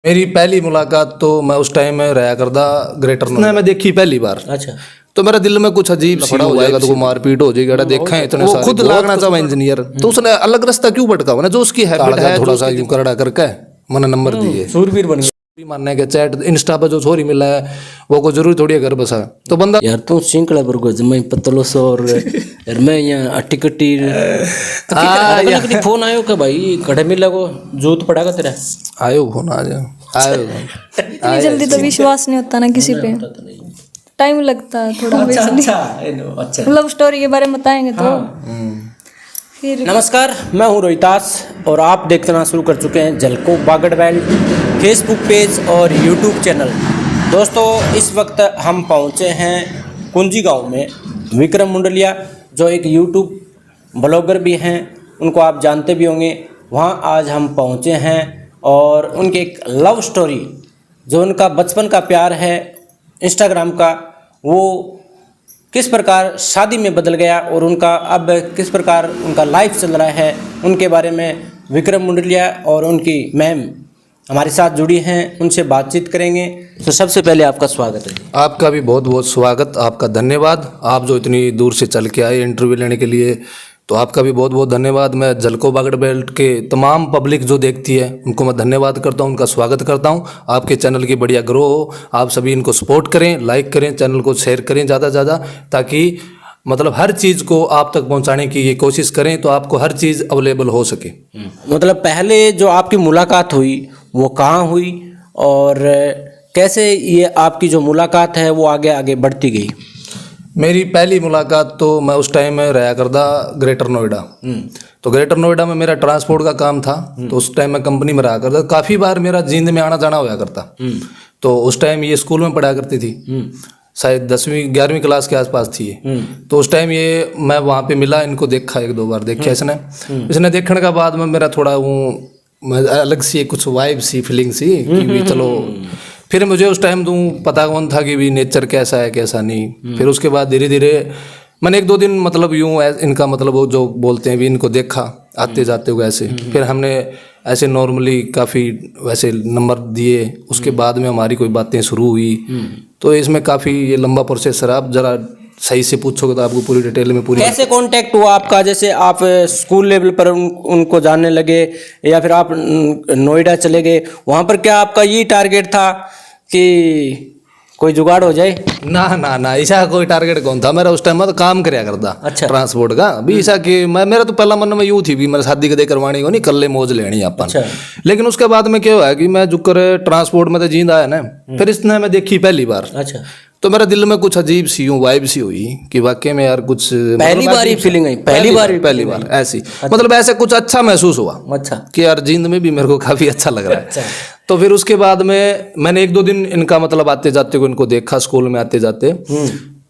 मेरी पहली मुलाकात तो मैं उस टाइम में रहा करदा ग्रेटर नोएडा में देखी पहली बार। अच्छा। तो मेरा दिल में कुछ अजीब सी हो जाएगा, तो को मारपीट हो जाएगी, देखा है इतने सारे, खुद लागना चाहे इंजीनियर, तो उसने अलग रास्ता क्यों भटका ना, जो उसकी हैबिट है थोड़ा सा यूं करड़ा करके मैंने नंबर दिए, सूरवीर बन गया मानने के चैट इंस्टा पे जो छोरी मिला है वो को जरूरी थोड़ी है घर बसा, तो बंदा यार तू सिंकला पर को जमाई पतलो सो और मैं यहाँ अट्टी कट्टी कभी फोन आयो का भाई कड़े मिला को जूत पड़ागा तेरा आयो फोन आ जाओ आयो। इतनी जल्दी तो विश्वास नहीं होता ना किसी पे, टाइम लगता है थोड़ा। अच्छा लव स्टोरी के बारे में बताएंगे तो फिर। नमस्कार, मैं हूँ रोहितास और आप देखना शुरू कर चुके हैं झलको बागड़ बेल्ट फेसबुक पेज और यूट्यूब चैनल। दोस्तों इस वक्त हम पहुँचे हैं कुंजी गांव में। विक्रम मुंडलिया जो एक यूट्यूब ब्लॉगर भी हैं, उनको आप जानते भी होंगे, वहाँ आज हम पहुँचे हैं और उनके एक लव स्टोरी जो उनका बचपन का प्यार है इंस्टाग्राम का, वो किस प्रकार शादी में बदल गया और उनका अब किस प्रकार उनका लाइफ चल रहा है, उनके बारे में विक्रम मुंडलिया और उनकी मैम हमारे साथ जुड़ी हैं, उनसे बातचीत करेंगे। तो सबसे पहले आपका स्वागत है। आपका भी बहुत बहुत स्वागत, आपका धन्यवाद। आप जो इतनी दूर से चल के आए इंटरव्यू लेने के लिए, तो आपका भी बहुत बहुत धन्यवाद। मैं झलको बागड़ बेल्ट के तमाम पब्लिक जो देखती है उनको मैं धन्यवाद करता हूं, उनका स्वागत करता हूं। आपके चैनल की बढ़िया ग्रो हो, आप सभी इनको सपोर्ट करें, लाइक करें, चैनल को शेयर करें ज़्यादा से ज़्यादा, ताकि मतलब हर चीज़ को आप तक पहुंचाने की ये कोशिश करें, तो आपको हर चीज़ अवेलेबल हो सके। मतलब पहले जो आपकी मुलाकात हुई वो कहाँ हुई और कैसे ये आपकी जो मुलाकात है वो आगे आगे बढ़ती गई? मेरी पहली मुलाकात तो मैं उस टाइम में रहा करदा ग्रेटर नोएडा। तो ग्रेटर नोएडा में मेरा ट्रांसपोर्ट का काम था, तो उस टाइम मैं कंपनी में रहा करता, काफ़ी बार मेरा जींद में आना जाना होया करता। तो उस टाइम ये स्कूल में पढ़ा करती थी, शायद 10वीं 11वीं क्लास के आसपास थी ये। तो उस टाइम ये मैं वहाँ पे मिला, इनको देखा, एक दो बार देखा इसने देखने का बाद में मेरा थोड़ा वो अलग सी कुछ वाइब सी फीलिंग सी कि भी चलो। फिर मुझे उस टाइम पता कौन था कि भी नेचर कैसा है कैसा नहीं। फिर उसके बाद धीरे धीरे मैंने एक दो दिन मतलब यूँ इनका मतलब वो जो बोलते हैं भी इनको देखा आते जाते हुए ऐसे। फिर हमने ऐसे नॉर्मली काफ़ी वैसे नंबर दिए, उसके बाद में हमारी कोई बातें शुरू हुई। तो इसमें काफ़ी ये लंबा प्रोसेस है, आप ज़रा सही से पूछोगे तो आपको पूरी डिटेल में पूरी। कैसे कांटेक्ट हुआ आपका? जैसे आप स्कूल लेवल पर उनको जानने लगे या फिर आप नोएडा चले गए, वहाँ पर क्या आपका ये टारगेट था कि कोई जुगाड़ हो जाए? ना ना ना, ऐसा कोई टारगेट कौन था मेरा। उस टाइम में तो काम करया करता। अच्छा। ट्रांसपोर्ट का भी ऐसा कि मेरा तो पहला मन में यूँ थी भी मेरे शादी कदे करवानी को नहीं, कल्ले मौज लेनी अपन। अच्छा। लेकिन उसके बाद में क्या हुआ कि मैं जुकर ट्रांसपोर्ट में तो जींद आया ना, फिर इसने मैं देखी पहली बार। अच्छा। तो मेरे दिल में कुछ अजीब सी वाइब सी हुई कि वाकई में यार कुछ पहली बार ही फीलिंग आई? पहली बार ऐसी मतलब ऐसे कुछ अच्छा महसूस हुआ। अच्छा। कि यार जींद में भी मेरे को काफ़ी अच्छा लग रहा है। अच्छा। तो फिर उसके बाद में मैंने एक दो दिन इनका मतलब आते जाते को इनको देखा स्कूल में आते जाते।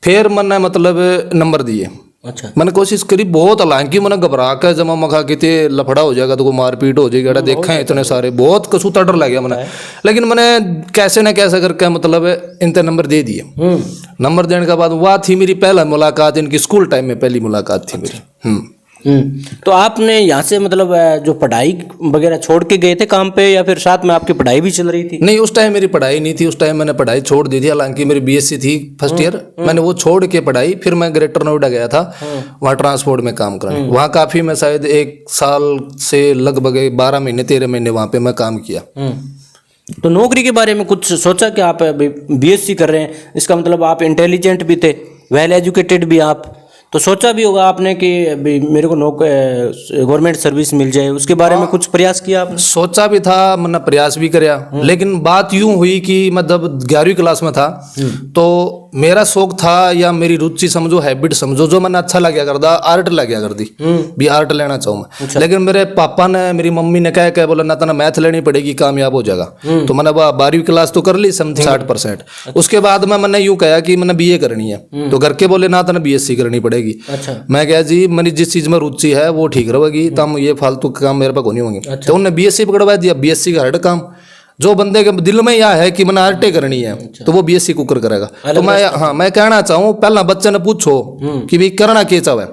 फिर मैंने मतलब नंबर दिए। अच्छा। मैंने कोशिश करी बहुत, हालांकि मैंने घबरा कर जमा मखा किते लफड़ा हो जाएगा तो को मारपीट हो जाएगी, देखा है इतने सारे, बहुत कसूता डर लग गया मैंने। लेकिन मैंने कैसे न कैसे करके मतलब इनते नंबर दे दिए। नंबर देने के बाद वह थी मेरी पहला मुलाकात, इनकी स्कूल टाइम में पहली मुलाकात थी मेरी। तो आपने यहाँ से मतलब जो पढ़ाई वगैरह छोड़ के गए थे काम पे या फिर साथ में आपकी पढ़ाई भी चल रही थी? नहीं, उस टाइम मेरी पढ़ाई नहीं थी, उस टाइम मैंने पढ़ाई छोड़ दी थी। हालांकि मेरी बीएससी थी फर्स्ट ईयर, मैंने वो छोड़ के पढ़ाई, फिर मैं ग्रेटर नोएडा गया था वहाँ ट्रांसपोर्ट में काम करने। वहाँ काफ़ी मैं शायद 1 साल से लगभग 12 महीने 13 महीने वहाँ पे मैं काम किया। तो नौकरी के बारे में कुछ सोचा कि आप बीएससी कर रहे हैं, इसका मतलब आप इंटेलिजेंट भी थे, वेल एजुकेटेड भी आप, तो सोचा भी होगा आपने कि मेरे को गवर्नमेंट सर्विस मिल जाए, उसके बारे में कुछ प्रयास किया आपने? सोचा भी था, मैंने प्रयास भी कराया। लेकिन बात यूं हुई कि मतलब 11वीं क्लास में था, तो मेरा शौक था या मेरी रुचि समझो, हैबिट समझो, जो मैंने अच्छा लग गया करता, आर्ट लग गया कर दी भी, आर्ट लेना चाहूँ मैं। अच्छा। लेकिन मेरे पापा ने मेरी मम्मी ने कह बोला ना तना मैथ लेनी पड़ेगी, कामयाब हो जाएगा। तो मैंने 12वीं क्लास तो कर ली समथिंग 60%। उसके बाद में मैंने यूं कहा कि मैंने बीए करनी है, तो घर के बोले ना तना बीएससी करनी पड़ेगी। अच्छा। मैं कहा जी मेरी जिस चीज में रुचि है वो ठीक रहेगी, तब ये फालतू काम मेरे पास नहीं होंगे। तो उन्होंने बीएससी पकड़वा दिया। बीएससी का हर काम जो बंदे के दिल में यह है कि मैंने आर्टे करनी है, तो वो बीएससी कुकर करेगा। तो मैं कहना चाहूँ, पहला बच्चे ने पूछो कि भी करना क्या चाहे,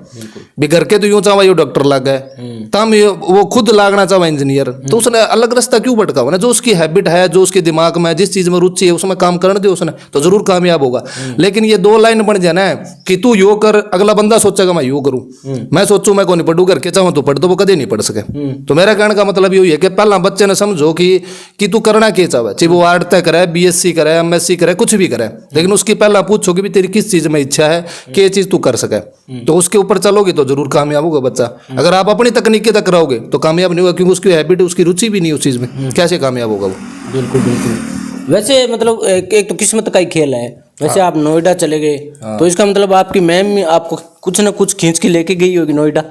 भी घर के तो यूं चाहे यो डॉक्टर लग गए, तब वो खुद लागना चाहे इंजीनियर, तो उसने अलग रास्ता क्यों भटका ना? जो उसकी हैबिट है, जो उसके दिमाग में जिस चीज में रुचि है उसमें काम करने दे उसने, तो जरूर कामयाब होगा। लेकिन ये दो लाइन बन जाए ना कि तू यो कर, अगला बंदा सोचेगा मैं यो करूं, मैं सोचूं मैं को नहीं पढ़ू, करके चाहूं तो पढ़, तो वो कभी नहीं पढ़ सके। तो मेरा कहने का मतलब यही है कि पहला बच्चे ने समझो कि तू करना क्या चाहे, चाहे वो आर्ट तय करे, बीएससी करे, एमएससी करे, कुछ भी करे, लेकिन उसकी पहला पूछो कि भी तेरी किस चीज में इच्छा है, क्या चीज तू कर सके, तो उसके ऊपर चलोगे तो जरूर कामयाब होगा बच्चा। अगर आप अपनी तकनीक तक रहोगे तो कामयाब नहीं होगा, क्योंकि उसकी हैबिट, उसकी रुचि भी नहीं उस चीज में, कैसे कामयाब होगा वो? बिल्कुल बिल्कुल। वैसे मतलब एक तो किस्मत का ही खेल है। वैसे आप नोएडा चले गए, तो इसका मतलब आपकी मैम आपको कुछ ना कुछ खींच के लेके गई होगी नोएडा।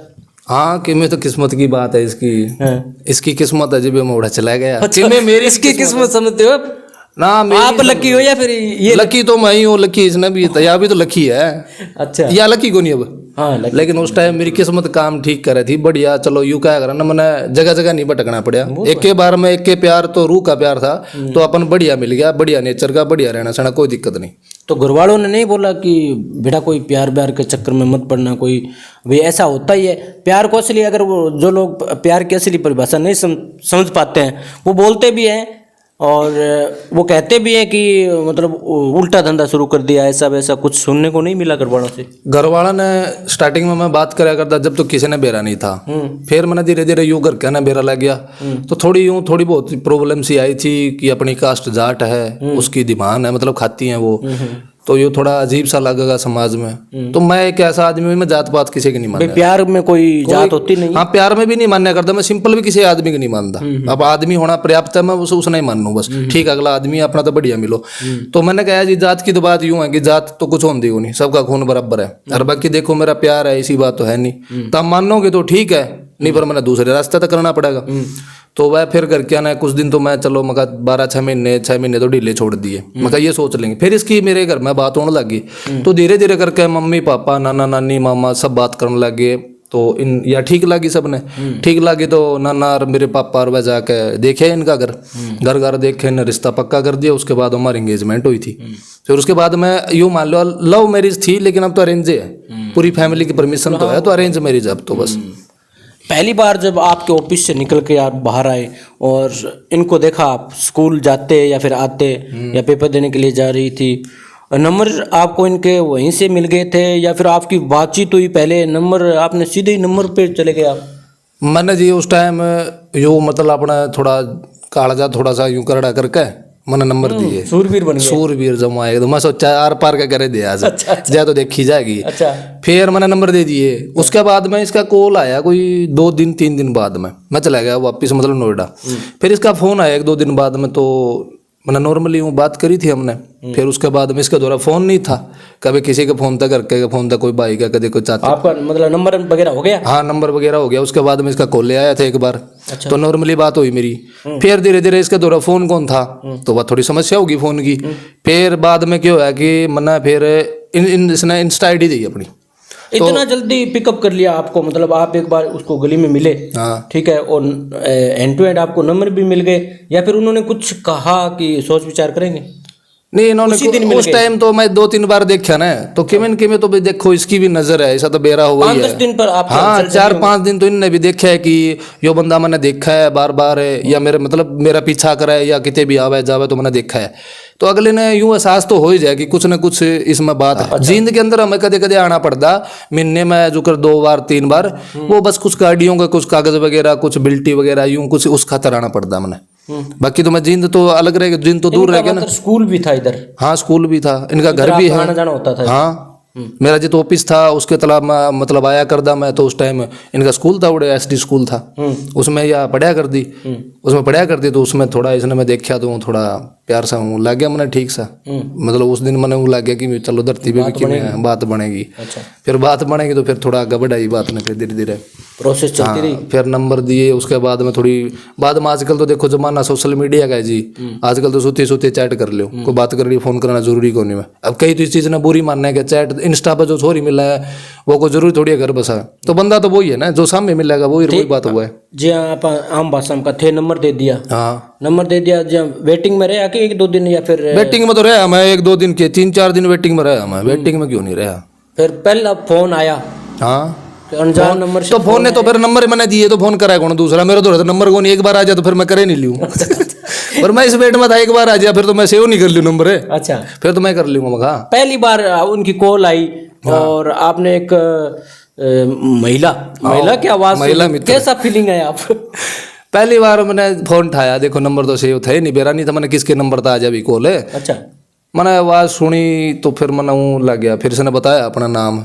हाँ, कि मैं तो किस्मत की बात है इसकी। इसकी किस्मत है जब मोड़ा चला गया। अच्छा, कि मैं मेरी इसकी किस्मत समझते हो आप? ना, आप लकी हो या फिर ये लकी तो मैं ही हूँ, लकी इसने भी था, या भी तो लकी है। अच्छा, या लकी को नहीं अब। हाँ, लेकिन उस टाइम मेरी किस्मत काम ठीक करे थी, बढ़िया। चलो यूं क्या करा ना, मैंने जगह जगह नहीं भटकना पड़ा। एक के बार में एक के प्यार, तो रूह का प्यार था, तो अपन बढ़िया मिल गया, बढ़िया नेचर का, बढ़िया रहना सहना, कोई दिक्कत नहीं। तो घर वालों ने नहीं बोला कि बेटा कोई प्यार व्यार के चक्कर में मत पड़ना? कोई भी ऐसा होता ही है प्यार को असली, अगर वो जो लोग प्यार की असली परिभाषा नहीं समझ पाते हैं, वो बोलते भी हैं और वो कहते भी हैं कि मतलब उल्टा धंधा शुरू कर दिया, ऐसा वैसा कुछ सुनने को नहीं मिला घर वालों से? घर वाला ने स्टार्टिंग में मैं बात कराया करता जब तो किसी ने बेरा नहीं था, फिर मैंने धीरे धीरे यूं कर कहना बेरा लग गया, तो थोड़ी बहुत प्रॉब्लम सी आई थी कि अपनी कास्ट जाट है, उसकी डिमांड है, मतलब खाती हैं वो, तो ये थोड़ा अजीब सा लगेगा समाज में। तो मैं एक ऐसा आदमी हूं, मैं जात पात किसी की नहीं मानता। प्यार में कोई जात होती नहीं? हाँ, प्यार में भी नहीं मानना करता मैं, सिंपल भी किसी आदमी को नहीं मानता। अब आदमी होना पर्याप्त है, मैं उसे नहीं मानू बस, ठीक अगला आदमी अपना तो बढ़िया मिलो। तो मैंने कहा जी जात की तो बात यूं है कि जात तो कुछ होती हो नहीं, सबका खून बराबर है, और बाकी देखो मेरा प्यार है, इसी बात तो है नहीं। तब मानोगे तो ठीक है, नहीं पर मैंने दूसरे रास्ते तक करना पड़ेगा। तो वह फिर कर क्या ना, कुछ दिन तो मैं चलो मका 6 महीने तो ढीले छोड़ दिए, मका ये सोच लेंगे। फिर इसकी मेरे घर में बात होने लगी, तो धीरे धीरे करके मम्मी पापा नाना नानी मामा सब बात करने लगे। तो इन या ठीक लगी, सबने ठीक लगी, तो नाना और मेरे पापा और वह जाके देखे इनका घर देखे, इन्हें रिश्ता पक्का कर दिया। उसके बाद हमारी एंगेजमेंट हुई थी। फिर उसके बाद मैं यूँ मान लो लव मैरिज थी, लेकिन अब तो अरेंज है, पूरी फैमिली की परमिशन तो है, तो अरेंज मैरिज अब तो बस। पहली बार जब आपके ऑफिस से निकल के आप बाहर आए और इनको देखा, आप स्कूल जाते या फिर आते या पेपर देने के लिए जा रही थी, नंबर आपको इनके वहीं से मिल गए थे या फिर आपकी बातचीत हुई पहले, नंबर आपने सीधे ही नंबर पे चले गए आप? मैंने जी उस टाइम यूँ मतलब अपना थोड़ा कागजा थोड़ा सा यूँ करड़ा करके मैंने नंबर दिए। सूरवीर बन गए? सूरवीर जमाए, तो मैं सोचा आर पार का करे दिया अच्छा। जा तो देखी जाएगी। अच्छा। फिर मैंने नंबर दे दिए। उसके बाद में इसका कॉल आया कोई 2-3 दिन बाद में, मैं चला गया वापस मतलब नोएडा। फिर इसका फोन आया 1-2 दिन बाद में, तो मैंने नॉर्मली वो बात करी थी हमने। फिर उसके बाद में इसका द्वारा फोन नहीं था, कभी किसी का फोन था, करके फोन था, कोई भाई का, कभी कोई चाचा। आपका मतलब नंबर वगैरह हो गया? हाँ, नंबर वगैरह हो गया। उसके बाद में इसका कॉल ले आया था एक बार। अच्छा। तो नॉर्मली बात हुई मेरी। फिर धीरे धीरे इसके द्वारा फोन कौन था, तो वह थोड़ी समस्या होगी फोन की। फिर बाद में क्या हुआ कि मैंने फिर इसने इंस्टा आईडी दी अपनी। इतना जल्दी पिकअप कर लिया आपको? मतलब आप एक बार उसको गली में मिले, हाँ, ठीक है, और एंड टू एंड आपको नंबर भी मिल गए, या फिर उन्होंने कुछ कहा कि सोच विचार करेंगे? नहीं, इन्होंने उस टाइम तो मैं 2-3 बार देखा ना, तो किमें तो भी देखो इसकी भी नजर है, ऐसा तो बेरा हुआ ही है। 5-10 दिन पर आप? हाँ, 4-5 दिन तो इनने भी देखा है कि यो बंदा मैंने देखा है बार बार है, या मेरे मतलब मेरा पीछा करा है, या कितने भी आवे जावे तो मैंने देखा है। तो अगले ने यूं एहसास तो हो ही जाए कि कुछ न कुछ इसमें बात है। जींद के अंदर हमें कदे कदे आना पड़ता, महीने में जो कर 2 बार 3 बार, वो बस कुछ गाड़ियों का कुछ कागज वगैरह, कुछ बिल्टी वगैरह, यूं कुछ उस खातर आना पड़ता मैंने। बाकी तो मैं जींद तो अलग रह गया, जींद तो दूर रह गया ना। स्कूल भी था इधर? हाँ, स्कूल भी था, इनका घर भी है, आना जाना होता था। हाँ, मेरा जो ऑफिस था उसके तालाब में मतलब आया करदा मैं। तो उस टाइम इनका स्कूल था, बड़े SD स्कूल था, उसमें या पढ़ाया कर दी, तो उसमें थोड़ा इसने मैं देखा तो थोड़ा प्यार सा हूँ लग गया मैंने, ठीक सा। मतलब उस दिन मैंने वो लग गया कि चलो धरती पे भी बात बनेगी। अच्छा। फिर बात बनेगी तो फिर थोड़ा आगे बढ़ाई बात ने, फिर धीरे धीरे प्रोसेस चलती रही। फिर नंबर दिए। उसके बाद में थोड़ी बाद में, आजकल तो देखो जमाना सोशल मीडिया का है जी, आजकल तो सोते चैट कर लो, कोई बात कर रही फोन करना जरूरी को नहीं है। अब कई तो इस चीज ने बुरी मानना है कि चैट इंस्टा पर जो छोरी मिला है वो को जरूरी थोड़ी है घर बसा, तो बंदा तो वही है ना जो सामने मिलेगा, वही बात हुआ है जी। आप आम भाषा में थे, नंबर दे दिया। हाँ, नंबर दे दिया। जब वेटिंग में रहे कि 1-2 दिन, या फिर वेटिंग में तो रहा मैं 1-2 दिन के, 3-4 दिन वेटिंग में रहा मैं। वेटिंग में क्यों नहीं रहा? फिर पहला फोन आया? हाँ, अनजान नंबर से तो फोन ने तो फिर नंबर मैंने दिए तो फोन करा कौन दूसरा, मेरा तो रहता नंबर को नहीं, एक बार आ जाए तो फिर मैं करे नहीं लूँ। पर मैं इस वेट में था, एक बार आ जाए फिर तो मैं सेव नहीं कर लूँ नंबर है, अच्छा फिर तो मैं कर लूँगा। मगा पहली बार उनकी कॉल आई और आपने एक महिला की आवाज महिला सुनी, मित्र। कैसा फीलिंग है आप? पहली बार मैंने फोन उठाया, देखो नंबर तो सेव था ही नहीं, बेरा नहीं था, मैंने किसके नंबर था आज अभी कॉल है, अच्छा मैंने आवाज सुनी तो फिर मैंने वो लग गया, फिर इसने बताया अपना नाम,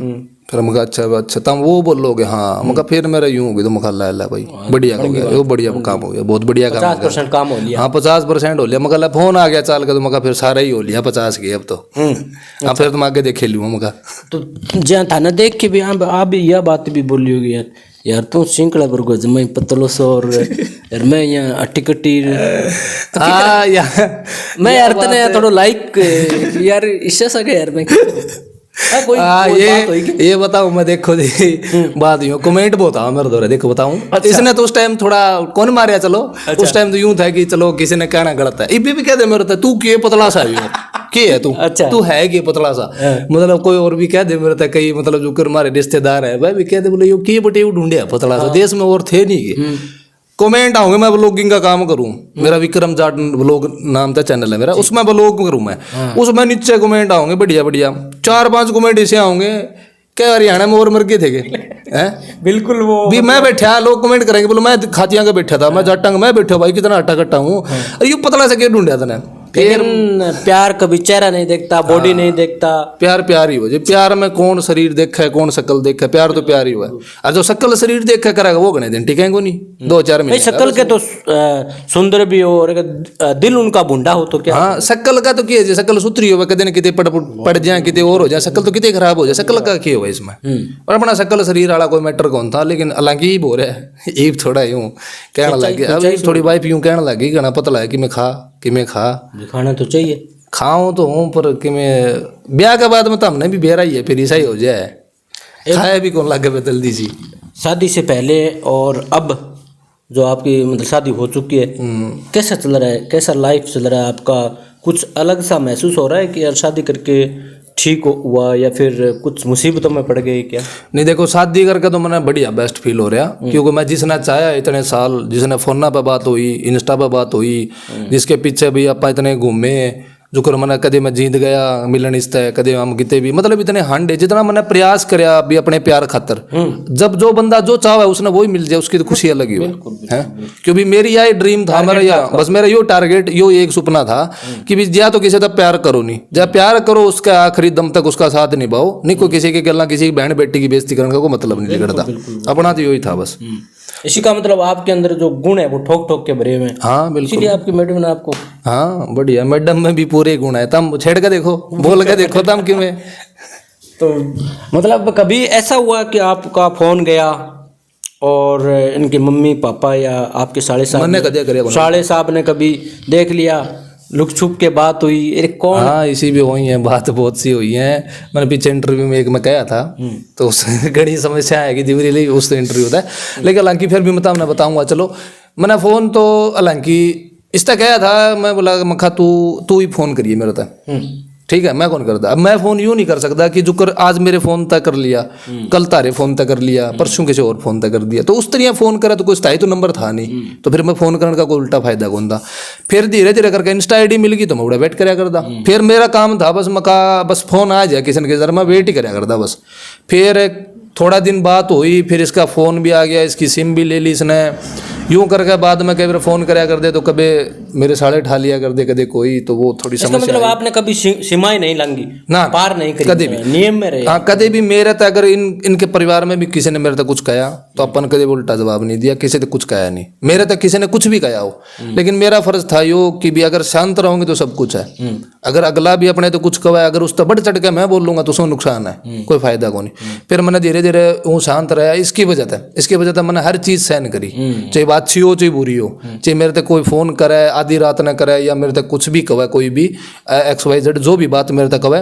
फिर मैं अच्छा तुम वो बोलोगे, हाँ मैं फिर मेरा यूं हो गया, तो मैं ला भाई बढ़िया हो गया, वो बढ़िया काम हो गया, बहुत बढ़िया काम हो गया, 50% काम हो लिया। हाँ 50% हो लिया, मगर फोन आ गया चाल का, तो मगर फिर सारा ही हो लिया 50 के अब तो। हाँ फिर तुम आगे देखे लूँ मगर तो जहाँ था ना देख के भी आप यह बात भी बोली होगी यार, यार तू सिंकड़ा बरगो मैं पतलो सो और यार मैं यहाँ अट्टी कट्टी हाँ यार मैं यार तने यार थोड़ा लाइक यार इससे सके यार मैं कोई ये बताऊं मैं, देखो जी बात यूं कमेंट बहुत आ मेरे दौरे, देखो बताऊं इसने तो उस टाइम थोड़ा कौन मारिया, चलो उस टाइम तो यूं था कि चलो किसी ने कहना गलत है, इबे भी कह दे मेरे तू के पतला सा के है तू, तू है कि पतला सा, मतलब कोई और भी कह दे मेरे तक, कई मतलब जो कर हमारे रिश्तेदार है भाई भी कह दे, बोले यो के बटे ढूंढे पतला सा, देश में और थे नहीं के कमेंट आओगे। मैं ब्लॉगिंग का काम करूं, मेरा विक्रम जाट ब्लॉग नाम का चैनल है मेरा, उसमें ब्लॉग करूं मैं, उसमें नीचे कमेंट आओगे बढ़िया बढ़िया, 4-5 कमेंट ऐसे आओगे क्या हरियाणा में और मर गए थे हैं, बिल्कुल वो भी मैं बैठा, लोग कमेंट करेंगे बोलो मैं खातिया का बैठा था, मैं जाटा मैं बैठा भाई कितना आटा कट्टा हूँ, अरे ये पतला से क्या ढूंढा था। फिर प्यार कभी चेहरा नहीं देखता, बॉडी नहीं देखता, प्यार प्यार ही हो जी, प्यार में कौन शरीर देखा है कौन शक्ल देखा है, प्यार तो प्यार ही हुआ है, और जो शक्ल शरीर देखा करेगा वो गणे दिन टिकेंगे नहीं 2-4 महीने। शक्ल के तो सुंदर भी हो और दिल उनका भुंडा हो तो क्या, हाँ शक्ल का तो क्या है, शक्ल सुथरी हो कदे न किते पड़ जाए किते और हो जाए, शक्ल तो किते खराब हो जाए, शक्ल का क्या हुआ इसमें, और अपना शक्ल शरीर वाला कोई मैटर कौन था, लेकिन हालांकि बोल रहा है ये थोड़ा यूं कहने लगे, अब थोड़ी वाइफ यूं कहने लगी घना पतला है कि मैं खा खाना तो चाहिए, खाऊं तो हूँ पर कि मैं ब्याह के बाद में तो हमने भी बेरा ही है, फिर ऐसा ही हो जाए, खाया भी कौन लगे जल्दी सी। शादी से पहले और अब जो आपकी मतलब शादी हो चुकी है, कैसा चल रहा है, कैसा लाइफ चल रहा है आपका, कुछ अलग सा महसूस हो रहा है कि यार शादी करके ठीक हुआ या फिर कुछ मुसीबतों में पड़ गई क्या? नहीं देखो शादी करके तो मैंने बढ़िया बेस्ट फील हो रहा, क्योंकि मैं जिसने चाहा इतने साल, जिसने फोन पे बात हुई, इंस्टा पे बात हुई, जिसके पीछे भी आप इतने घूमे, जो कर मैंने कदे मैं जीत गया मिलन इसता है, कदे हम किते भी मतलब इतने हांडे, जितना मैंने प्रयास कराया भी अपने प्यार खातर, जब जो बंदा जो चाहे उसने वही मिल जाए, उसकी तो खुशी अलग ही हो है, क्योंकि मेरी यह ड्रीम था मेरा, या बस मेरा यो टारगेट यो एक सपना था कि भी या तो किसी तक प्यार करो नहीं, जब प्यार करो उसका आखिरी दम तक उसका साथ निभाओ, नहीं कोई किसी के गला किसी बहन बेटी की बेइज्जती करने का कोई मतलब नहीं करता, अपना तो यही था बस। इसी का मतलब आपके अंदर जो गुण है वो ठोक ठोक के भरे हुए हैं। हाँ बिल्कुल, इसलिए आपकी मैडम ने आपको, हाँ बढ़िया, मैडम में भी पूरे गुण है, तम छेड़ के देखो, बोल के देखो तम क्यों में। तो मतलब कभी ऐसा हुआ कि आपका फोन गया और इनके मम्मी पापा या आपके साले साहब ने कभी देख लिया, लुक छुप के बात हुई, अरे कौन? हाँ इसी भी हुई है, बात बहुत सी हुई है, मैंने पीछे इंटरव्यू में एक मैं कहा था, तो उस घड़ी समस्या है कि दिवरी उस इंटरव्यू होता है, लेकिन हालांकि फिर भी मैं बताऊंगा, चलो मैंने फोन तो हालांकि इसका कहा था, मैं बोला मखा तू ही फोन करिए मेरे तक, ठीक है मैं कौन करता, अब मैं फोन यूं नहीं कर सकता कि जो कर आज मेरे फोन तक कर लिया, कल तारे फोन तक कर लिया, परसों किसी और फोन तक कर दिया, तो उस तरह फोन करा तो कोई स्थायी तो नंबर था नहीं, तो फिर मैं फोन करने का कोई उल्टा फायदा कौन था। फिर धीरे धीरे करके इंस्टा आईडी मिल गई तो मैं उड़ा वेट करया करता, फिर मेरा काम था बस मका बस फोन आ जाए किसी न किसी, मैं वेट ही करया करता बस। फिर थोड़ा दिन बात हुई, फिर इसका फ़ोन भी आ गया, इसकी सिम भी ले ली इसने, यूं करके बाद में कई बार फ़ोन कराया कर दे तो कभी मेरे साले ठा लिया कर दे, कभी कोई, तो वो थोड़ी समस्या। मतलब आपने कभी सीमाएं नहीं लांगी ना, पार नहीं करी, कभी भी नियम में रहे। हाँ कभी भी मेरे तक अगर इनके परिवार में भी किसी ने मेरे तक कुछ कहा तो अपन कभी उल्टा जवाब नहीं दिया, किसी ने कुछ कहा नहीं, मेरे तक किसी ने कुछ भी कहा हो, लेकिन मेरा फर्ज था यो कि भी अगर शांत रहोगे तो सब कुछ है, अगर अगला भी अपने तो कुछ कहा, अगर उस पर बढ़ चढ़ के मैं बोलूंगा तो उसमें नुकसान है, कोई फायदा को नहीं। फिर मैंने धीरे धीरे वो शांत रहा, इसकी वजह से मैंने हर चीज सहन करी, चाहे अच्छी हो चाहे बुरी हो, चाहे मेरे तक कोई फोन करे आधी रात ना करे या मेरे तक कुछ भी कहे, कोई भी XYZ जो भी बात मेरे तक कहे,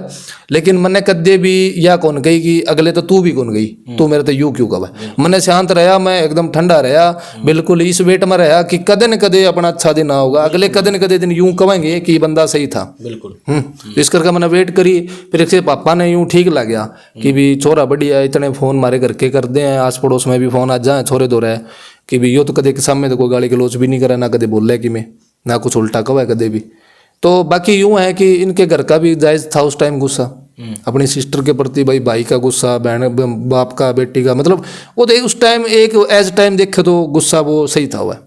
लेकिन मैंने कदे भी या कौन कही कि अगले तो तू भी कौन गई, तू मेरे तक यूं क्यों कहे। मैंने शांत रहा, मैं एकदम ठंडा रहा, बिल्कुल इस वेट में रहा कि कदे न कदे अपना अच्छा दिन आओगा, अगले कदे न कदे दिन यूं कहेंगे कि बंदा सही था। बिल्कुल। इस करके मैंने वेट करी, फिर एक से पापा ने यूं ठीक लग गया कि भी छोरा बढ़िया, इतने फोन मारे घर के करते हैं, आस पड़ोस में भी फोन आ जाए छोरे दो रहे कि भी यो तो कदे के सामने तो कोई गाली गलौच भी नहीं करे, ना कदे बोल रहा कि मैं ना कुछ उल्टा कहा कदे भी। तो बाकी यूं है कि इनके घर का भी जायज था उस टाइम गुस्सा, अपनी सिस्टर के प्रति, भाई का गुस्सा, बहन बाप का बेटी का, मतलब वो तो उस टाइम एक एज टाइम देखे तो गुस्सा वो सही था। हुआ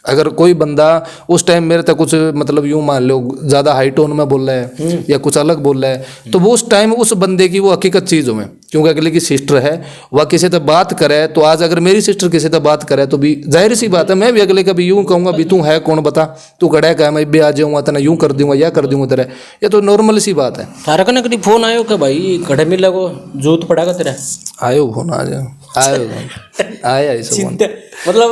अगर कोई बंदा उस टाइम मेरे तक कुछ मतलब यूं मान लो ज़्यादा हाई टोन में बोल रहा है या कुछ अलग बोल रहा है, तो वो उस टाइम उस बंदे की वो हकीकत चीज़ हो, क्योंकि अगले की सिस्टर है, वह किसी से बात करे तो आज अगर मेरी सिस्टर किसी से बात करे तो भी जाहिर सी बात है मैं भी अगले का भी यूं कहूँगा भी तू है कौन बता, तू खड़ा है, मैं भी आ जाऊँगा तना यूं कर दूंगा या कर दूंगा तेरा, ये तो नॉर्मल सी बात है। तारा कने कभी फोन आयो कि भाई घड़े में लगो जूत पड़ा तेरा? आयो फोन आ जाओ, आयो आया ऐसा फोन, मतलब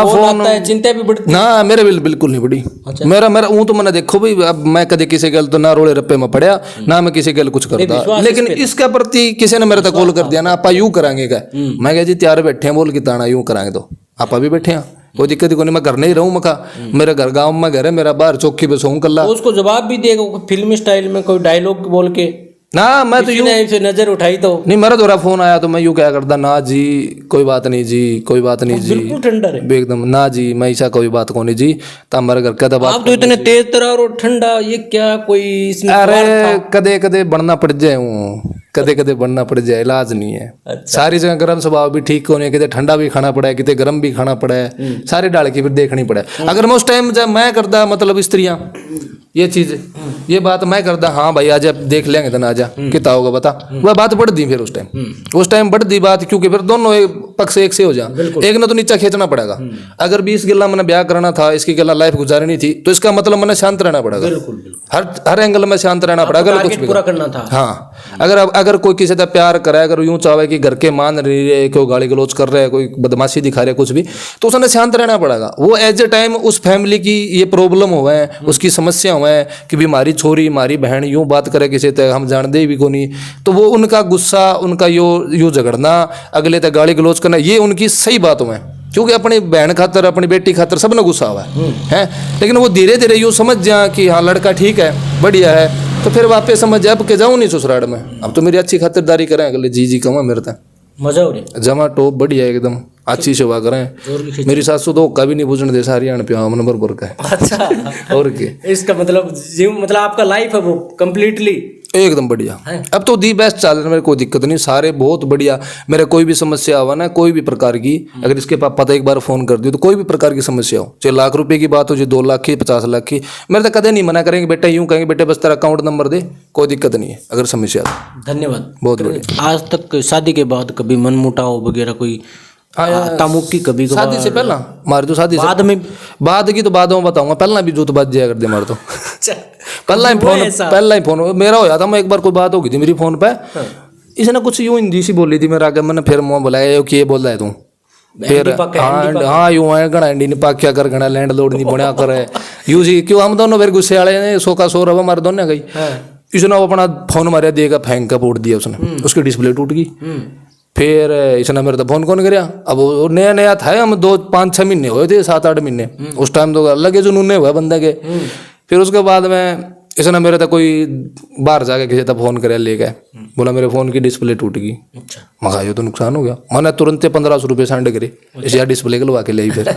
फोन आता है, चिंता भी बढ़ती ना मेरे बिल्कुल नहीं बढ़ी। मेरा वो तो मैंने देखो भाई, अब मैं कदे किसी गल तो ना रोले रप्पे में पड़या ना मैं किसी गल कुछ करता, लेकिन इसका प्रति किसी ने मेरे तक कॉल कर दिया ना, आप यूं करांगे क्या, मैं कहा जी तैयार बैठे हैं बोल के ताना यूं करांगे, तो आप भी बैठे हैं, कोई दिक्कत ही नहीं, मैं घर नहीं रहूं, मखा मेरा घर गाँव में घर है, मेरा बाहर चौकी पे सोऊं कल्ला। उसको जवाब भी देगा फिल्मी स्टाइल में, कोई डायलॉग बोल के ना, मैं तो यूं से नजर उठाई तो नहीं, मेरा दोरा फोन आया तो मैं यूं क्या करता, ना जी कोई बात नहीं जी, कोई बात नहीं जी, बिल्कुल ठंडा है एकदम, ना जी मैं ऐसा कोई बात को नहीं जी, तो हमारे घर का दबा। आप तो इतने तेज तरार और ठंडा, ये क्या कोई इसमें अरे कदे कदे बढ़ना पड़ जाए, कदे कदे बढ़ना पड़ जाए, इलाज नहीं है। सारी जगह गर्म स्वभाव भी ठीक होने, कितने ठंडा भी खाना पड़ा है, कितने गर्म भी खाना पड़ा है, सारी डाल की फिर देखनी पड़े। अगर मैं उस टाइम जब मैं करता मतलब स्त्रियां ये चीज ये बात मैं करता, हाँ भाई आज देख लेंगे तो ना आजा कितना होगा बता, वह बात बढ़ दी फिर उस टाइम बढ़ दी बात, क्योंकि फिर दोनों पक्ष एक से हो जा, एक ने तो नीचा खींचना पड़ेगा। अगर 20 गिला मैंने ब्याह करना था, इसकी गिला लाइफ गुजारनी थी, तो इसका मतलब मैंने शांत रहना पड़ेगा, हर एंगल में शांत रहना पड़ेगा, अगर कुछ भी पूरा करना था। हाँ, अगर कोई किसी से प्यार करे, अगर यूं चाहे कि घर के मान रहे, कोई गाली गलौज कर रहे हैं, कोई बदमाशी दिखा रहे कुछ भी, तो उसने शांत रहना पड़ेगा। वो एज ए टाइम उस फैमिली की ये प्रॉब्लम हुआ है, उसकी समस्या हुआ है कि भी हमारी छोरी हमारी बहन यूं बात करे किसी तक, हम जानते भी को नहीं, तो वो उनका गुस्सा, उनका यूं झगड़ना, अगले तक गाली गलौज करना, ये उनकी सही बात हुआ है, क्योंकि अपनी बहन खातर अपनी बेटी खातर सब ने गुस्सा हुआ है। लेकिन वो धीरे धीरे यूँ समझ जा कि हाँ लड़का ठीक है बढ़िया है, तो फिर वापस समझ जा अब के जाऊँ नहीं ससुराल में, अब तो मेरी अच्छी खातिरदारी करें, अगले जी कहूँ मेरे तक मजा हो रही जमा टॉप बढ़िया एकदम अच्छी सेवा करें। मेरी सासू तो कभी नहीं पूछने दे, सारी आने पिया नंबर पर का है। अच्छा और क्या इसका मतलब आपका लाइफ है वो कंप्लीटली एकदम बढ़िया, अब तो दी बेस्ट चल रहा है, मेरे कोई दिक्कत नहीं, सारे बहुत बढ़िया। मेरे कोई भी समस्या हुआ ना, कोई भी प्रकार की, अगर इसके पापा तो एक बार फोन कर दियो तो कोई भी प्रकार की समस्या हो, चाहे लाख रुपए की बात हो, चाहे 2 लाख की 50 लाख की, मेरे तो कदे नहीं मना करेंगे बेटा, यूं कहेंगे बेटे बस तेरा अकाउंट नंबर दे, कोई दिक्कत नहीं है अगर समस्या हो। धन्यवाद, बहुत बढ़िया। आज तक शादी के बाद कभी मनमुटाव वगैरह कोई तामुकी कभी शादी से पहला मार दो, शादी बाद में बाद की तो बाद में बताऊंगा, पहला भी जूत बाज जाया कर दे मार तो पहला ही फोन मेरा होया था। मैं एक बार कोई बात हो गई थी मेरी फोन पे, इसने कुछ यूं हिंदी सी बोली थी मेरे आगे, मैंने फिर मुँह बुलाया कि ये बोल रहा है तू, फिर हाँ यूं है घना एंडी नहीं पाक्या कर, घना लैंड लोड नहीं बना कर यूं सी, क्यों हम दोनों फिर गुस्से वाले ने 100 का 100 रवा मार दोनों गई, इसने अपना फोन मारा देगा फेंक का फोड़ दिया उसने, उसकी डिस्प्ले टूट गई। फिर इसने मेरे तो फोन कौन कराया, अब वो नया नया था, हम 2-5-6 महीने हुए थे, 7-8 महीने, उस टाइम तो अलग ही जुनून हुआ बंदे के। फिर उसके बाद में इसने मेरे तक कोई बाहर जाके किसी तक फोन करे ले गए, बोला मेरे फोन की डिस्प्ले टूट गई। मगा ये तो नुकसान हो गया, मैंने तुरंत 1500 रुपये सेंड करे, इसे डिस्प्ले लगवा के ले फिर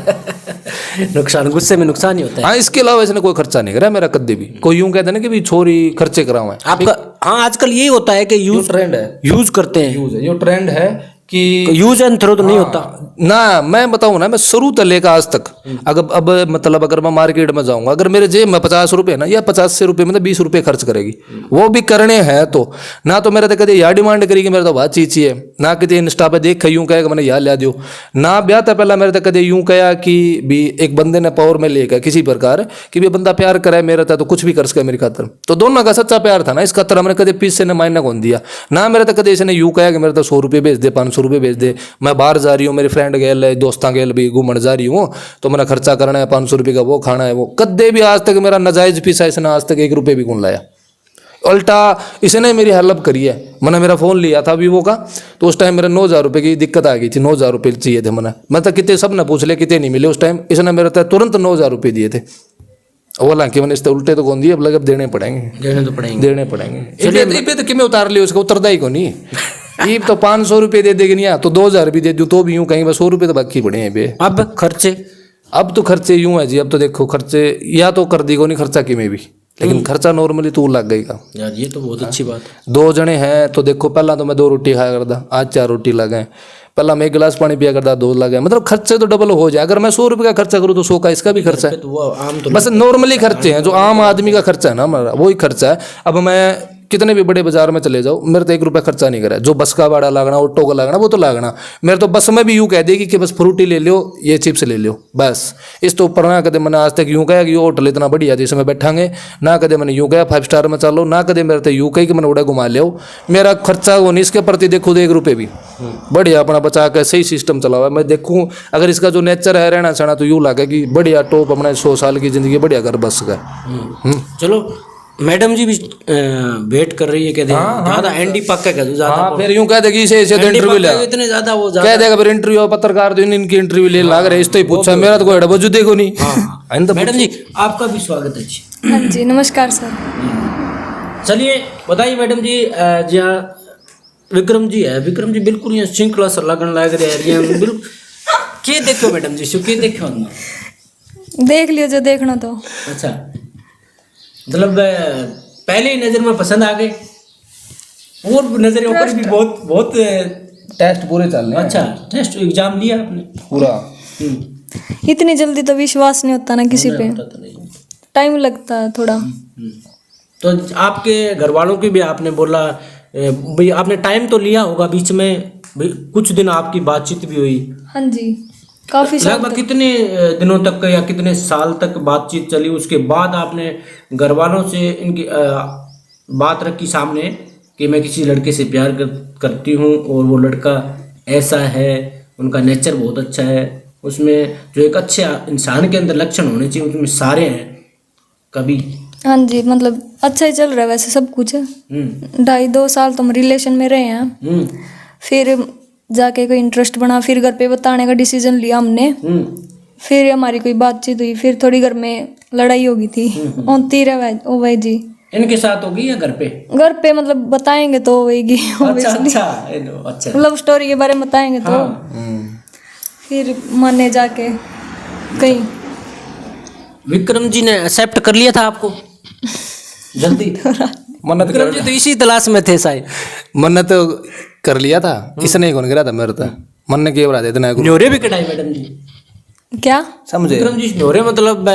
नुकसान गुस्से में नुकसान ही होता है। हाँ, इसके अलावा इसने कोई खर्चा नहीं करा मेरा कद्दे भी। कोई यूं कहते ना कि भी छोरी खर्चे कराओ आपका, हाँ आजकल यही होता है कि यूज ट्रेंड है, यूज करते हैं, यूज है, ये ट्रेंड है कि यूज एंड थ्रो तो नहीं होता ना। मैं बताऊं ना, मैं शुरू से लेकर आज तक अब मतलब अगर मैं मार्केट में जाऊंगा, अगर मेरे जेब में 50 रुपये ना, या 50 से रुपये मतलब 20 रुपये खर्च करेगी, वो भी करने हैं तो ना, तो मेरे तो कदे यह डिमांड करेगी मेरे तो बात चीची है ना, कि इंस्टा पे देख यूं कहेगा मैंने याद ला दियो ना, ब्याह था पहला मेरे तो कदे यूं कहा कि भी एक बंदे ने पावर में लेकर किसी प्रकार कि भी बंदा प्यार करे मेरा था तो कुछ भी कर सके मेरी खातर, तो दोनों का सच्चा प्यार था ना, इस खातर हमने कदे पीस से न मायना कौन दिया ना। मेरे तो कदे इसने यूं कहा कि मेरे तो 100 रुपये भेज दे, 500 500 रुपये भेज दे। मैं बाहर जा रही हूँ, मेरी फ्रेंड गेल है, दोस्तां गेल भी घूमन जा रही हूँ, तो मैंने खर्चा करना है 500 रुपये का, वो खाना है, वो कदे भी आज तक मेरा नाजायज़ पीसा इसने आज तक 1 रुपये भी कौन लाया। उल्टा इसने मेरी हेल्प करी है। मैंने मेरा फ़ोन लिया था वीवो का, तो उस टाइम मेरे 9,000 रुपये की दिक्कत आ गई थी, 9,000 रुपये चाहिए थे। मैं तो कितने सब ने पूछ ले, कितने नहीं मिले उस टाइम, इसने मेरे तक तुरंत 9,000 रुपये दिए थे। हालांकि मैंने इससे उल्टे तो कौन दिए, अब लगे अब देने पड़ेंगे। देने पड़ेंगे। चलिए तो किमें उतार लियो, उसका उतरदा ही को नहीं। ये तो 500 रुपये दे देगी नहीं, तो 2,000 भी दे दूँ तो भी यूँ कहीं बस 100 रुपये तो बाकी पड़े हैं बे। अब खर्चे, अब तो खर्चे यूँ है जी, अब तो देखो खर्चे या तो कर दी को नहीं खर्चा किमें भी, लेकिन खर्चा नॉर्मली तो लग गई का यार, ये तो बहुत अच्छी बात है। 2 जने हैं तो देखो, पहला तो मैं 2 रोटी खाया करता, आज 4 रोटी लगे। पहला मैं 1 गिलास पानी पिया करता, 2 लगे। मतलब खर्चे तो डबल हो जाए। अगर मैं 100 रुपये का खर्चा करूँ तो 100 का इसका भी खर्चा है। तो वो आम तो बस नॉर्मली खर्चे हैं जो आम आदमी का खर्चा है ना हमारा, वही खर्चा है। अब मैं कितने भी बड़े बाजार में चले जाओ, मेरे तो 1 रुपया खर्चा नहीं करा। जो बस का भाड़ा लागना, ऑटो का लागना, वो तो लागना। मेरे तो बस में भी यूँ कह देगी कि बस फ्रूटी ले लो, ये चिप्स ले लो, बस। इस तो ऊपर ना कदे मैंने आज तक यूँ कहा कि वो होटल इतना बढ़िया थी इसमें बैठांगे, ना कदे मैंने यूँ कहा 5 स्टार में चलो, ना कदे मेरे तो यूँ कही कि मैंने उड़ा घुमा लियो। मेरा खर्चा वो नहीं, इसके प्रति देखो तो 1 रुपये भी बढ़िया अपना बचा के सही सिस्टम चला हुआ है। मैं देखूँ अगर इसका जो नेचर है रहना सहना, तो यूँ लगे कि बढ़िया टॉप अपना 100 साल की ज़िंदगी बढ़िया कर बस का। चलो, मैडम जी भी वेट कर रही है, कहते हैं ज्यादा एंडी पक्का कर दो ज्यादा। फिर यूँ कह देगी इसे इंटरव्यू ले, इतने ज्यादा वो कह देगा फिर इंटरव्यू पत्रकार तो इनकी इंटरव्यू ले लाग रहे, इस तो ही पूछा, मेरा तो कोई वजूद देखो नहीं। मैडम जी आपका भी स्वागत है जी। हाँ जी, नमस्कार सर। चलिए बताइए मैडम जी, जहाँ विक्रम जी है, विक्रम जी बिल्कुल यहाँ श्रृंखला सर लगन लग रहे हैं बिल्कुल। के देखो मैडम जी, के देखो देख लियो जो देखना तो। अच्छा, मतलब पहले ही नजर में पसंद आ गए, और नजर ऊपर भी बहुत टेस्ट पूरे चल रहे हैं। अच्छा, टेस्ट एग्जाम लिया आपने पूरा? इतनी जल्दी तो विश्वास नहीं होता ना किसी पे, टाइम लगता है थोड़ा। तो आपके घर वालों की भी आपने बोला भाई, आपने टाइम तो लिया होगा बीच में, कुछ दिन आपकी बातचीत भी हुई? हाँ जी, काफी लगभग कितने दिनों तक या कितने साल तक बातचीत चली? उसके बाद आपने घर वालों से इनकी बात रखी सामने कि मैं किसी लड़के से प्यार करती हूँ और वो लड़का ऐसा है, उनका नेचर बहुत अच्छा है, उसमें जो एक अच्छे इंसान के अंदर लक्षण होने चाहिए उसमें सारे हैं कभी? हाँ जी, मतलब अच्छा ही चल रहा है वैसे सब कुछ। 2.5 साल तो हम रिलेशन में रहे हैं, फिर जाके कोई इंटरेस्ट बना, फिर घर पे बताने का डिसीजन लिया हमने, फिर हमारी कोई बातचीत हुई, फिर थोड़ी घर में लड़ाई हो गई थी। ओ भाई जी, इनके साथ होगी या घर पे? घर पे मतलब बताएंगे तो होगी। अच्छा, लव स्टोरी के बारे में बताएंगे तो फिर माने जाके कहीं। विक्रम जी ने एक्सेप्ट कर लिया था आपको जल्दी? विक्रम जी तो इसी तलाश में थे शायद। मन तो कर लिया था, इसने ही कौन गिरा था मेरे तो मन ने क्या इतना न्योरे भी कटाई मैडम जी? क्या समझे? विक्रम जी न्योरे मतलब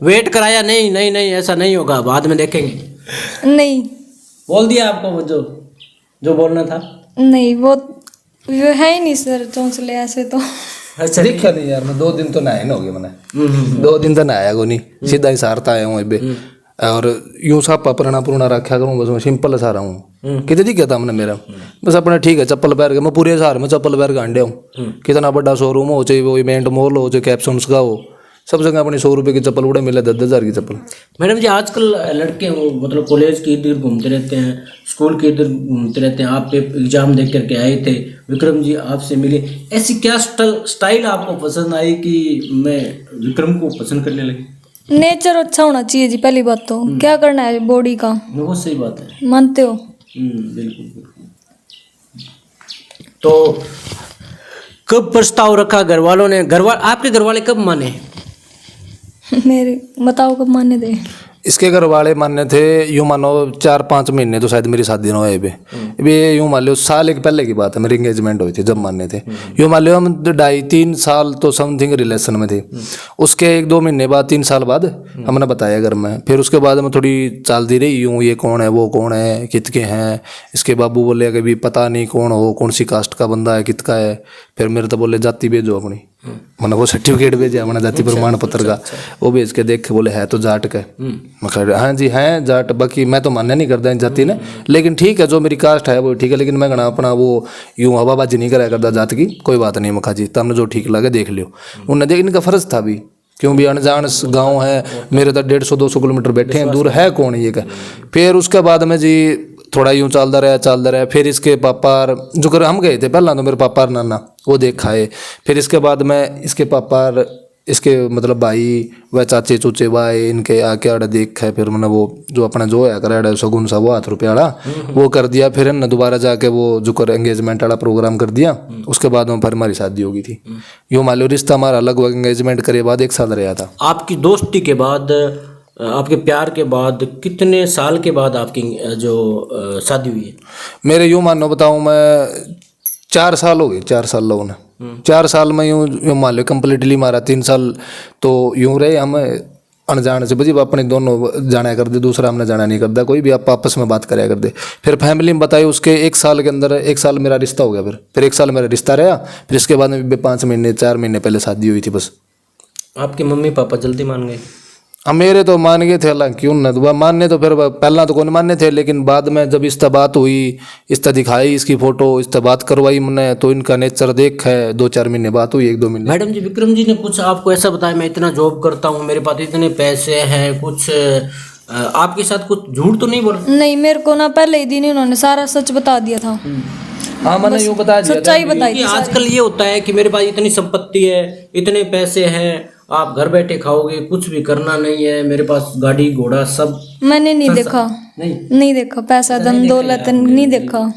वेट कराया? नहीं नहीं नहीं, ऐसा नहीं होगा, बाद में देखेंगे। नहीं बोल दिया आपको वो जो बोलना था? नहीं, वो है ही नहीं सर चौंसले ऐसे तो। अच्छा, देखा नहीं यार, मैं 2 दिन तो नहाए हो गए मैंने, 2 दिन तो नहाया को नहीं, सीधा ही सारता आया हूँ अबे। और यूं सापा पुराना रखा करूँ, बस मैं सिंपल सा रहा हूँ। कितने दिखा था हमने मेरा, बस अपना ठीक है चप्पल पहन के, मैं पूरे शहर में चप्पल पहन के अंडे हूँ। कितना बड़ा शोरूम हो, चाहे वो इवेंट मॉल हो, चाहे कैप्सून्स का हो, सब जगह अपनी 100 रुपये की चप्पल उड़े मिले, 10,000 की चप्पल। मैडम जी आजकल लड़के वो मतलब कॉलेज के इर्द गिर्द घूमते रहते हैं, स्कूल के इर्द गिर्द घूमते रहते हैं। आप एग्जाम देख करके आए थे, विक्रम जी आपसे मिले, ऐसी क्या स्टाइल आपको पसंद आई कि मैं विक्रम को पसंद करने लगी? नेचर अच्छा होना चाहिए जी, पहली बात तो। क्या करना है बॉडी का, बहुत सही बात है, मानते हो? बिल्कुल। तो कब प्रस्ताव रखा घर वालों ने? आपके घर वाले कब माने? मेरे बताओ कब माने थे? इसके घर वाले मानने थे यूँ मानो 4-5 महीने तो शायद मेरी शादी ना हुए भी यूँ मान लो साल एक पहले की बात है, मेरी एंगेजमेंट हुई थी जब मानने थे। यूँ मान लो हम 2.5-3 साल तो समथिंग रिलेशन में थे। उसके 1-2 महीने बाद 3 साल बाद हमने बताया घर में, फिर उसके बाद में थोड़ी चलती रही यूँ, ये कौन है वो कौन है कितके हैं। इसके बाबू बोले कि भी पता नहीं कौन हो, कौन सी कास्ट का बंदा है, कितका है। फिर मेरे तो बोले जाति भेजो अपनी, मैंने वो सर्टिफिकेट भेजा अपना जाति प्रमाण पत्र का, वो भेज के देख के बोले है तो जाट का। मैं कहा हाँ जी हैं जाट, बाकी मैं तो मान्य नहीं करता इन जाति ने, लेकिन ठीक है जो मेरी कास्ट है वो ठीक है, लेकिन मैं कहना अपना वो यूँ हवाबाजी नहीं करा करता जात की, कोई बात नहीं मखा जी, तमने जो ठीक लगे देख लियो। उन्हें देख, इनका फर्ज था भी, क्यों भी अनजान गांव है, मेरे तो 150-200 किलोमीटर बैठे हैं दूर, है कौन ये का। फिर उसके बाद में जी थोड़ा यूँ चलता रहा। फिर इसके पापा जो कर हम गए थे पहला तो मेरे पापा नाना वो देख आए। फिर इसके बाद में इसके पापा इसके मतलब भाई व चाचे चूचे भाई इनके आके आड़ा देख है। फिर मैंने वो जो अपना जो है कराड़ा सगुन सा वो 1,000 रुपये वाला वो कर दिया। फिर न दोबारा जाके वो जो कर एंगेजमेंट वाला प्रोग्राम कर दिया। उसके बाद में फिर हमारी शादी हो गई थी। यूँ मान लो रिश्ता हमारा लगभग एंगेजमेंट करे बाद 1 साल रहा था। आपकी दोस्ती के बाद, आपके प्यार के बाद कितने साल के बाद आपकी जो शादी हुई है? मेरे यूँ मानो बताऊँ मैं 4 साल हो गए, 4 साल लोगों ने 4 साल में यूँ मान लो कम्प्लीटली मारा। 3 साल तो यूँ रहे हम अनजान से, बजी अपने दोनों जाना कर दे, दूसरा हमने जाना नहीं करता, कोई भी आप आपस में बात कराया कर दे। फिर फैमिली में बताई, उसके 1 साल के अंदर 1 साल मेरा रिश्ता हो गया। फिर 1 साल मेरा रिश्ता रहा। फिर इसके बाद में 5 महीने 4 महीने पहले शादी हुई थी बस। आपके मम्मी पापा जल्दी मान गए? हम मेरे तो मान गए थे, हालांकि क्यों न दुआ मानने तो फिर पहला तो कौन मानने थे, लेकिन बाद में जब इसका बात हुई, इसका दिखाई इसकी फोटो, इसका बात करवाई मैंने, तो इनका नेचर देख है। 2-4 महीने बात हुई, 1-2 महीने। मैडम जी, विक्रम जी ने कुछ आपको ऐसा बताया मैं इतना जॉब करता हूँ, मेरे पास इतने पैसे हैं, कुछ आपके साथ कुछ झूठ तो नहीं बोल? नहीं, मेरे को ना पहले ही दिन इन्होंने सारा सच बता दिया था। हाँ मैंने यूँ बता दिया, सच्चाई बताई थी। आजकल ये होता है कि मेरे पास इतनी संपत्ति है, इतने पैसे हैं, आप घर बैठे खाओगे, कुछ भी करना नहीं है, मेरे पास गाड़ी घोड़ा सब। मैंने नहीं देखा, नहीं देखा, पैसा धन दौलत नहीं देखा।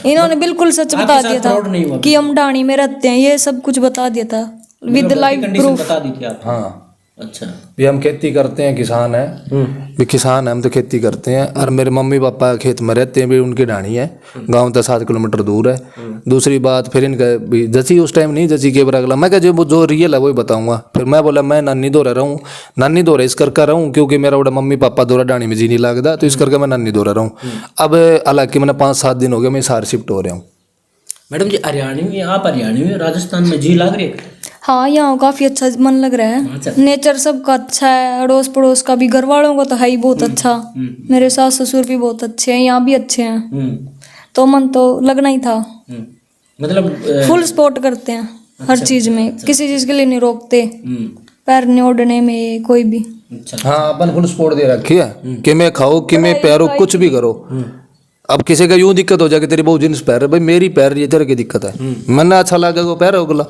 इन्होंने बिल्कुल सच बता दिया था कि हम डाणी में रहते हैं, ये सब कुछ बता दिया था विद लाइव प्रूफ। बता दी थी आप? हाँ। अच्छा। भी हम खेती करते हैं, किसान है भी, किसान है हम तो खेती करते हैं। और मेरे मम्मी पापा खेत में रहते हैं भी, उनकी ढाणी है, गांव तो 7 किलोमीटर दूर है। दूसरी बात फिर इनका भी जची उस टाइम नहीं जची के बरागला। मैं क्या जो रियल है वही बताऊंगा। फिर मैं बोला मैं नानी दौरा रहा हूँ, नानी दौरा इस करके रहा हूँ क्योंकि मेरा बड़ा मम्मी पापा दौरा ढाणी में जी नहीं लगता, तो इस करके मैं नानी दौरा रहा हूँ। अब हालांकि मैंने 5-7 दिन हो गए मैं सार शिफ्ट हो रहा हूँ। मैडम जी, हरियाणा में आप हरियाणा में राजस्थान में जी लग रही है? हाँ, यहाँ काफी अच्छा मन लग रहा है। अच्छा। नेचर सबका अच्छा है, अड़ोस पड़ोस का भी, घर वालों का तो है ही बहुत अच्छा। मेरे सास ससुर भी बहुत अच्छे हैं, यहाँ भी अच्छे हैं, तो मन तो लगना ही था। मतलब फुल सपोर्ट करते हैं हर चीज में, किसी चीज के लिए नहीं रोकते, पैरने ओढ़ने में कोई भी। हाँ अपन फुल सपोर्ट दे रखी है कि मैं खाओ कि मैं पैरो कुछ भी करो। अब किसी का यूं दिक्कत हो जाए कि तेरी बहुत जींस पैर है, भाई मेरी पैर रही है, तेरे की दिक्कत है, मैंने अच्छा लगा वो पैर होगला।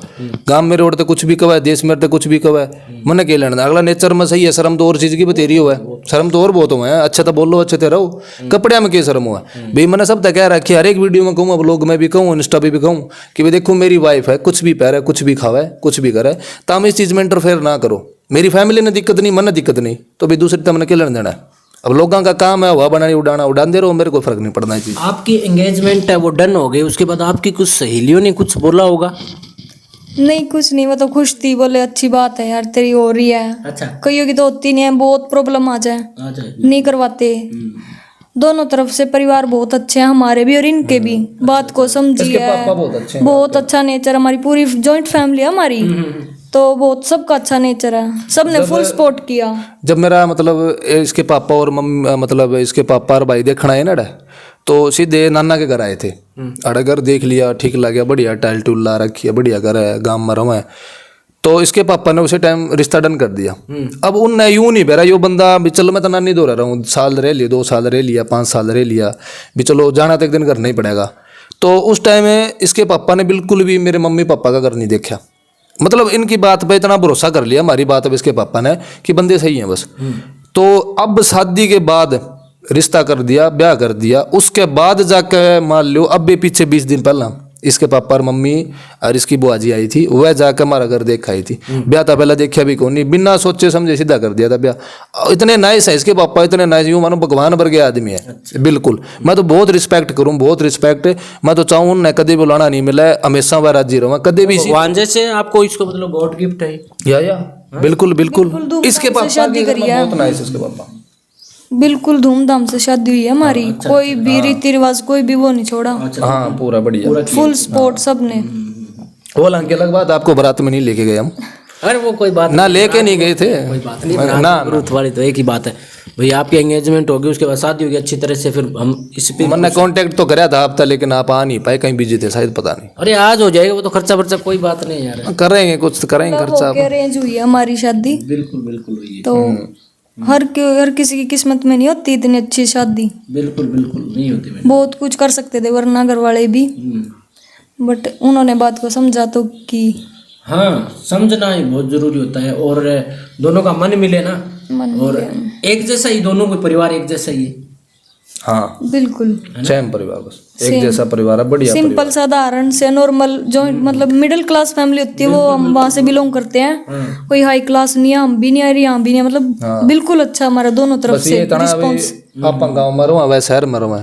गांव में रोड तो कुछ भी कवा है, देश में तो कुछ भी कवा है, मैंने क्या लेना। अगला नेचर में सही है, शर्म तो और चीज की बतेरी हुआ है, शर्म तो और बहुत हुआ है। अच्छा तो बोलो, अच्छे तो रहो, कपड़े में क्या शर्म हुआ भाई। मैंने सब तक कह रखी, हर एक वीडियो में कहूँ, ब्लॉग में भी कहूँ, इंस्टा पे भी कहूँ कि भाई देखो मेरी वाइफ है, कुछ भी पैर है, कुछ भी खावा है, कुछ भी करे, तो हम इस चीज में इंटरफेयर ना करो। मेरी फैमिली ने दिक्कत नहीं, मन दिक्कत नहीं, तो भाई दूसरी तमने क्या लेना देना है। अब लोगों का काम है हुआ बनानी, उड़ाना उड़ान दे रहो, मेरे को फर्क नहीं पड़ना है चीज। आपकी एंगेजमेंट है वो डन हो गई, उसके बाद आपकी कुछ सहेलियों ने कुछ बोला होगा? नहीं, कुछ नहीं, वो तो खुश थी, बोले अच्छी बात है यार तेरी हो रही है। अच्छा। कईयों की तो होती नहीं है, बहुत प्रॉब्लम आ जाए, नहीं करवाते। दोनों तरफ से परिवार बहुत अच्छे हैं, हमारे भी और इनके भी, बात को समझिए, बहुत अच्छा नेचर, हमारी पूरी जॉइंट फैमिली है हमारी, तो बहुत सबका अच्छा नेचर है, सबने फुल सपोर्ट किया। जब मेरा मतलब इसके पापा और मम्मी मतलब इसके पापा और भाई देखना है ना, तो सीधे नाना के घर आए थे। अड़ा घर देख लिया, ठीक लगा, बढ़िया टाइल टूल ला रखी है, बढ़िया घर है, गाँव में रहा है। तो इसके पापा ने उसी टाइम रिश्ता डन कर दिया। अब उनने यूं नहीं बेरा, यो बंदा भी चलो मैं तो नानी दो रहा हूँ, साल रह लिया, 2 साल रह लिया, 5 साल रह लिया, भी चलो जाना तो एक दिन घर नहीं पड़ेगा। तो उस टाइम में इसके पापा ने बिल्कुल भी मेरे मम्मी पापा का घर नहीं देखा, मतलब इनकी बात पे इतना भरोसा कर लिया, हमारी बात अब इसके पापा ने कि बंदे सही हैं बस। तो अब शादी के बाद रिश्ता कर दिया, ब्याह कर दिया, उसके बाद जाकर मान लो अब भी पीछे 20 दिन पहला इसके पापा और मम्मी और इसकी बुआ जी आई थी, वह जाकर हमारा घर देख आई थी। ब्याह था पहले देखा भी कौन नहीं, बिना सोचे समझे सीधा कर दिया था ब्याह। इतने नाइस है इसके पापा, इतने नाइस, यूँ मानो भगवान वर्ग आदमी है। बिल्कुल, मैं तो बहुत रिस्पेक्ट करूँ, बहुत रिस्पेक्ट। मैं तो चाहूँ उन्हें कभी बुलाना नहीं मिला, हमेशा वह राजी रहा कभी भी। वांजे से आपको इसको मतलब गॉड गिफ्ट है या बिल्कुल बिल्कुल। इसके पापा शादी करी है, बहुत नाइस इसके पापा, बिल्कुल धूमधाम से शादी हुई है हमारी। कोई भी रीति रिवाज कोई भी वो नहीं छोड़ा। हाँ पूरा बढ़िया, फुल सपोर्ट सबने। वो हालांकि अलग बात, आपको बारात में नहीं लेके गए हम, अरे वो कोई बात ना लेके नहीं गए थे, कोई बात नहीं, ना जरूरत वाली तो एक ही बात है भैया, आपकी एंगेजमेंट होगी उसके बाद शादी होगी अच्छी तरह से, फिर हम इस पे मैंने कांटेक्ट तो कराया था आपका, लेकिन आप आ नहीं पाए, कहीं बिजी थे शायद, पता नहीं। अरे आज हो जाएगा वो तो, खर्चा वर्चा कोई बात नहीं यार, करेंगे कुछ तो करेंगे खर्चा। अरेंज हुई है हमारी शादी, बिल्कुल बिल्कुल हुई है, तो हर किसी की किस्मत में नहीं होती इतनी अच्छी शादी, बिल्कुल बिल्कुल नहीं होती मैडम। बहुत कुछ कर सकते थे वरना घर वाले भी, बट उन्होंने बात को समझा तो कि हाँ, समझना ही बहुत जरूरी होता है, और दोनों का मन मिले ना, और एक जैसा ही, दोनों को परिवार एक जैसा ही है। हाँ बिल्कुल सेम परिवार, बस एक जैसा परिवार है, बढ़िया सिंपल साधारण से नॉर्मल, जो मतलब मिडिल क्लास फैमिली होती है वो हम वहाँ से बिलोंग करते हैं, कोई हाई क्लास नहीं है, हम भी नहीं आ रही, हम भी नहीं, मतलब बिल्कुल अच्छा हमारा दोनों तरफ बस से ये तना रिस्पॉन्स। आप गाँव में रहो, वह शहर में रहो,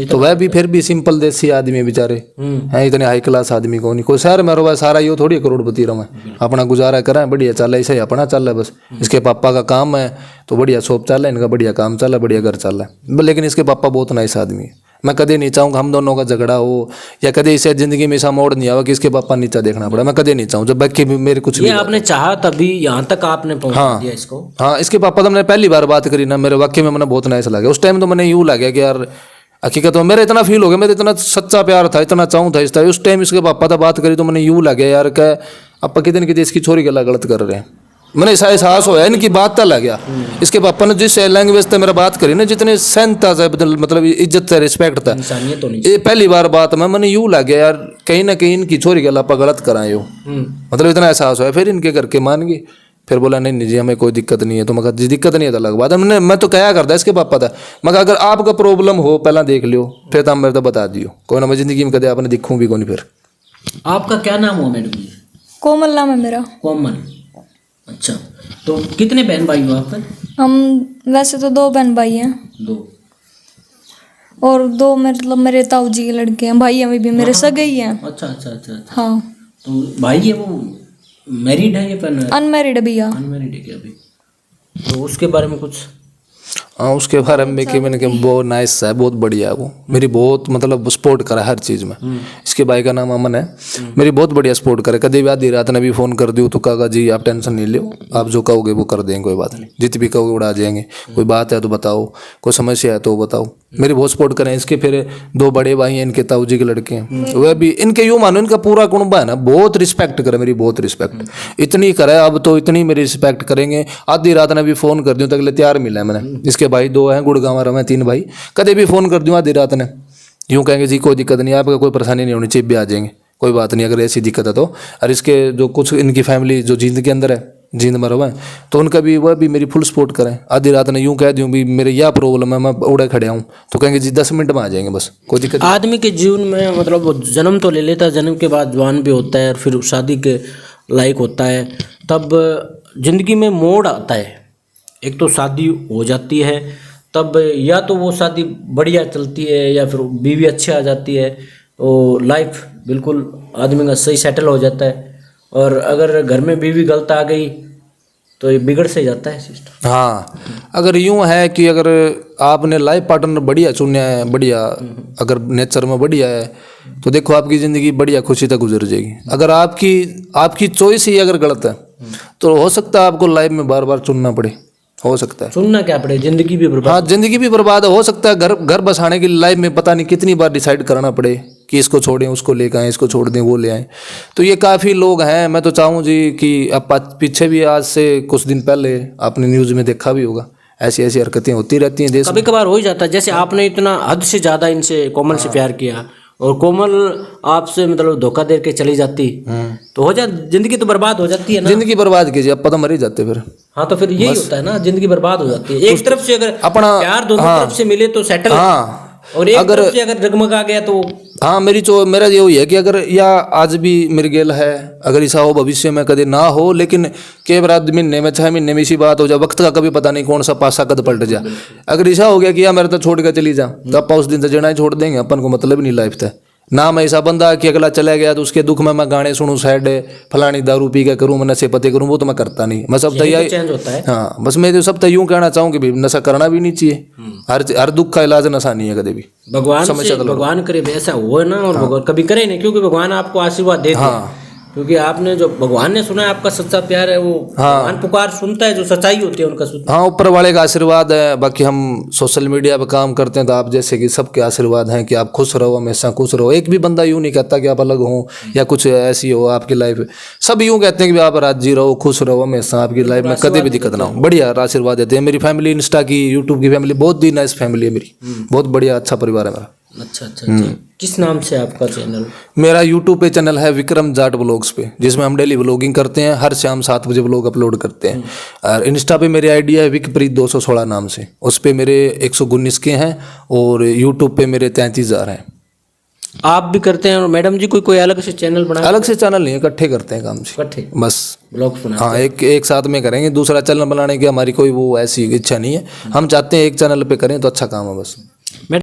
तो वह भी फिर भी सिंपल देसी आदमी बेचारे हैं, इतने हाई क्लास आदमी को नहीं, कोई शहर में रहो सारा यो थोड़ी करोड़पति रहो, अपना गुजारा करें, बढ़िया चल रहा, ऐसा ही अपना चल रहा है बस। इसके पापा का काम है तो बढ़िया शॉप चल रहा है, इनका बढ़िया काम चल रहा है, बढ़िया घर चल रहा है, लेकिन इसके पापा बहुत नाइस आदमी है। मैं कभी नहीं चाहूँगा हम दोनों का झगड़ा हो, या कभी इसे जिंदगी में ऐसा मोड़ नहीं आवा कि इसके पापा नीचा देखना पड़ा, मैं कभी नहीं चाहूँ, जब बाकी मेरे कुछ ये आपने चाहा तभी यहाँ तक आपने पहुँचा दिया इसको। हाँ, इसके पापा तो मैंने पहली बार बात करी ना, मेरे वाक्य में मैंने बहुत नाइस लगा, उस टाइम तो मैंने यूँ लगा कि यार हकीकत में मेरा इतना फील हो गया, मेरा इतना सच्चा प्यार था, इतना चाहूँ था इस तरह, उस टाइम इसके पापा था बात करी तो मैंने यूँ लगा यार क्या आप कितने कितने इसकी छोरी गला गलत कर रहे हैं, मैंने ऐसा एहसास होया, इनकी बात तक लग गया। इसके पापा ने जिस लैंग्वेज से मेरा बात करी ना, जितने सहनता से मतलब इज्जत से रिस्पेक्ट था, इंसानियत होनी ये पहली बार बात में मैंने यूँ लग गया यार कहीं ना कहीं इनकी छोरी गला आप गलत कराए हो, मतलब इतना एहसास होया। फिर इनके करके मान गई, फिर बोला नहीं जी हमें कोई दिक्कत नहीं है, तो मैं जी दिक्कत नहीं है तो अलग बात है, मैं तो क्या करता इसके पापा था, मगर अगर आपका प्रॉब्लम हो पहला देख लियो, फिर तो मेरे तो बता दियो, कोई ना मैं जिंदगी में कदे आपने दिखूँ भी कौन। फिर आपका क्या नाम हुआ मैडम जी? कोमल नाम है मेरा। कोमल, अच्छा, तो कितने बहन भाई हो आप? हम वैसे तो 2 बहन भाई हैं, 2, और 2 मतलब मेरे ताऊ जी के लड़के हैं, भाई हमें भी मेरे सगे ही हैं। अच्छा अच्छा अच्छा अच्छा। हाँ, तो भाई है वो मैरिड है या अनमैरिड भैया? अनमैरिड है क्या अभी? तो उसके बारे में कुछ? हाँ, उसके बारे में कि मैंने कहा बहुत नाइस है, बहुत बढ़िया है वो, मेरी बहुत मतलब सपोर्ट करा हर चीज़ में। इसके भाई का नाम अमन है, मेरी बहुत बढ़िया सपोर्ट करे, कभी भी आधी रात ने भी फ़ोन कर दूँ तो कहा जी आप टेंशन नहीं लो, आप जो कहोगे वो कर देंगे, कोई बात नहीं, जितनी भी कहोगे उड़ा जाएंगे, कोई बात है तो बताओ, कोई समस्या है तो बताओ, मेरी बहुत सपोर्ट करें। इसके फिर 2 बड़े भाई हैं, इनके ताऊ जी के लड़के हैं, वह भी इनके यूँ मानो इनका पूरा कुटुंब है ना, बहुत रिस्पेक्ट करे मेरी, बहुत रिस्पेक्ट इतनी करे, अब तो इतनी मेरी रिस्पेक्ट करेंगे, आधी रात ने भी फ़ोन कर दूँ तो अगले तैयार मिला है मैंने। इसके भाई 2 हैं, गुड़गांव में 3 भाई, कभी भी फ़ोन कर दूँ आधी रात ने, यूँ कहेंगे जी कोई दिक्कत नहीं, आपका कोई परेशानी नहीं होनी चाहिए, भी आ जाएंगे, कोई बात नहीं अगर ऐसी दिक्कत है तो। और इसके जो कुछ इनकी फैमिली जो जींद के अंदर है, जींद में रहो, तो उनका भी वह भी मेरी फुल सपोर्ट करें। आधी रात ने यूँ कह दूँ भी मेरे यह प्रॉब्लम है, मैं उड़े खड़े हूँ, तो कहेंगे जी 10 मिनट में आ जाएंगे, बस कोई दिक्कत। आदमी के जीवन में मतलब वो जन्म तो ले लेता है, जन्म के बाद जवान भी होता है, और फिर शादी के लायक होता है, तब जिंदगी में मोड़ आता है, एक तो शादी हो जाती है, तब या तो वो शादी बढ़िया चलती है या फिर बीवी अच्छी आ जाती है, तो लाइफ बिल्कुल आदमी का सही सेटल हो जाता है, और अगर घर में बीवी गलत आ गई तो ये बिगड़ से जाता है सिस्टम। हाँ, अगर यूँ है कि अगर आपने लाइफ पार्टनर बढ़िया चुना है, बढ़िया अगर नेचर में बढ़िया है, तो देखो आपकी ज़िंदगी बढ़िया खुशी तक गुजर जाएगी। अगर आपकी चॉइस ही अगर गलत है तो हो सकता है आपको लाइफ में बार बार चुनना पड़े, हो सकता है सुनना क्या पड़े, जिंदगी भी बर्बाद। हाँ, जिंदगी भी बर्बाद हो सकता है, घर बसाने की लाइफ में पता नहीं कितनी बार डिसाइड करना पड़े कि इसको छोड़ें, उसको लेकर आएँ, इसको छोड़ दें, वो ले आएँ। तो ये काफ़ी लोग हैं। मैं तो चाहूँ जी कि अब पीछे भी आज से कुछ दिन पहले आपने न्यूज़ में देखा भी होगा, ऐसी ऐसी हरकतें होती रहती हैं देश में। कभी कभार हो ही जाता है, जैसे आपने इतना हद से ज़्यादा इनसे कोमल से प्यार किया और कोमल आपसे मतलब धोखा दे के चली जाती, तो हो जाए जिंदगी तो बर्बाद हो जाती है ना। जिंदगी बर्बाद कीजिए, अब पता मर ही जाते फिर। हाँ, तो फिर यही होता है ना, जिंदगी बर्बाद हो जाती है। एक तरफ से अगर अपना प्यार दोनों तरफ से मिले तो सेटल, हाँ, और एक तरफ से अगर जगमगा गया तो हाँ, मेरा यही है कि अगर या आज भी मेरी गेल है, अगर ऐसा हो भविष्य में कभी ना हो, लेकिन के बाद महीने में 6 महीने में इसी बात हो जाए, वक्त का कभी पता नहीं कौन सा पासा कद पलट जा। अगर ऐसा हो गया कि यार मेरे तो छोड़ कर चली जा, तो आप उस दिन से जेना ही छोड़ देंगे, अपन को मतलब नहीं लाइफ था ना। मैं ऐसा बंदा कि अगला चला गया तो उसके दुख में मैं गाने सुनूं, सैड फलानी दारू पी के करूँ, मैं नशे पते करूँ, वो तो मैं करता नहीं। मैं सब तैयार चेंज होता है। हाँ, बस मैं तो सब यूँ कहना चाहूँ कि नशा करना भी नहीं चाहिए। हर दुख का इलाज नशा नहीं है कभी भी। भगवान करे ऐसा हो ना, और भगवान कभी करे नहीं, क्योंकि भगवान आपको आशीर्वाद देते हैं। क्योंकि आपने जो भगवान ने सुना है आपका सच्चा प्यार है, वो भगवान पुकार सुनता है, जो सच्चाई होती है उनका सुनता हाँ, ऊपर वाले का आशीर्वाद है। बाकी हम सोशल मीडिया पे काम करते हैं तो आप जैसे कि सबके आशीर्वाद हैं कि आप खुश रहो, हमेशा खुश रहो। एक भी बंदा यूँ नहीं कहता कि आप अलग हो या कुछ ऐसी हो आपकी लाइफ। सब यूँ कहते हैं कि आप राजी रहो, खुश रहो, हमेशा आपकी लाइफ में कभी भी दिक्कत ना हो। बढ़िया आशीर्वाद देते हैं। मेरी फैमिली, इंस्टा की, यूट्यूब की फैमिली बहुत ही नाइस फैमिली है मेरी। बहुत बढ़िया अच्छा परिवार है मेरा। अच्छा अच्छा अच्छा। किस नाम से आपका चैनल? मेरा यूट्यूब पे चैनल है विक्रम जाट व्लॉग्स पे, जिसमें हम डेली व्लॉगिंग करते हैं। हर शाम 7 बजे व्लॉग अपलोड करते हैं। और इंस्टा पे मेरी आईडी है विकप्रीत 216 नाम से। उस पे मेरे 119 के हैं और यूट्यूब पे मेरे 33,000 हैं। आप भी करते हैं? और मैडम जी कोई अलग से चैनल बना? अलग से चैनल नहीं है, इकट्ठे करते हैं काम से इकट्ठे बस। ब्लॉग सुना? हाँ, एक साथ में करेंगे। दूसरा चैनल बनाने की हमारी कोई वो ऐसी इच्छा नहीं है। हम चाहते हैं एक चैनल पे करें तो अच्छा काम है बस।